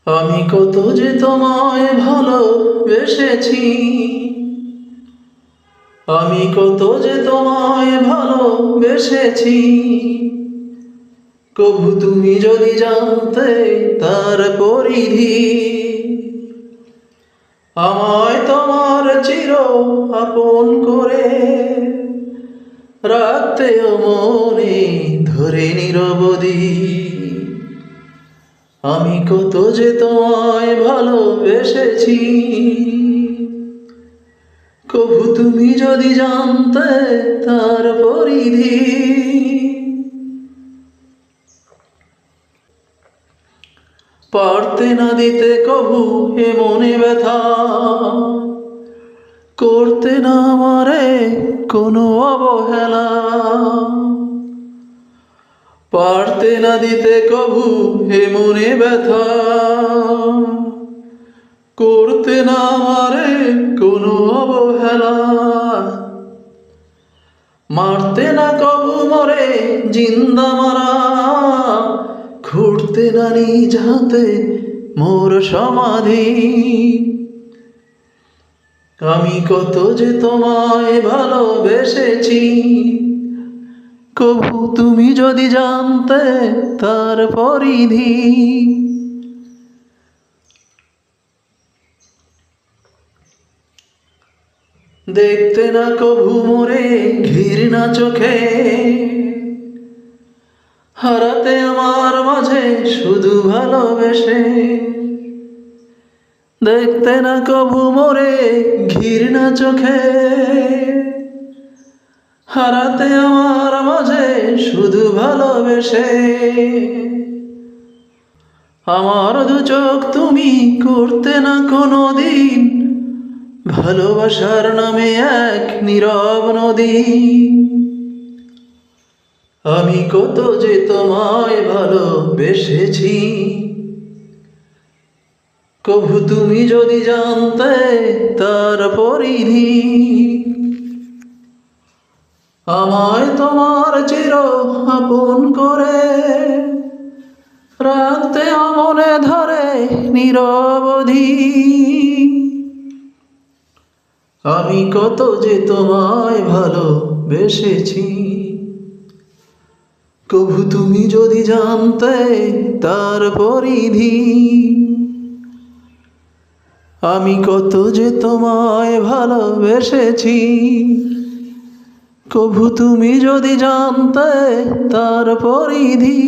আমি কত যে তোমায় ভালোবেসেছি, আমি কত যে তোমায় ভালোবেসেছি। কভু তুমি যদি জানতে তার পরিধি, আমায় তোমার চির আপন করে রাখতেও মনে ধরে নিরবধি। আমি কত যে তোমায় ভালোবেসেছি, কভু তুমি যদি জানতে তার পরিধি। পারতে না দিতে কভু এ মনে ব্যথা, করতে না আমারে কোনো অবহেলা। পারতে না দিতে কভু এ মনে ব্যথা, করতে না আমারে কোনো অবহেলা। মারতে না কভু মরে জিন্দা মারা, খুঁড়তে না নিজ হাতে মোর সমাধি। আমি কত যে তোমায় ভালোবেসেছি, কভু তুমি যদি জানতে তার পরিধি। দেখতে না কভু মোরে ঘৃণা চোখে, হারাতে আমার মাঝে শুধু ভালোবেসে। দেখতে না কভু মোরে ঘৃণা চোখে, হারাতে আমার মাঝে শুধু ভালোবেসে। আমার দু চোখ তুমি করতে না কোনো দিন ভালোবাসার নামে এক নীরব নদী। আমি কত যে তোমায় ভালোবেসেছি, কভু তুমি যদি জানতে তার পরিধি। আমায় তোমার চির আপন করে রাখতে মনে ধরে নিরবধি। আমি কত যে তোমায় ভালোবেসেছি, কভু তুমি যদি জানতে তার পরিধি। আমি কত যে তোমায় ভালোবেসেছি, কভু তুমি যদি জানতে তার পরিধি।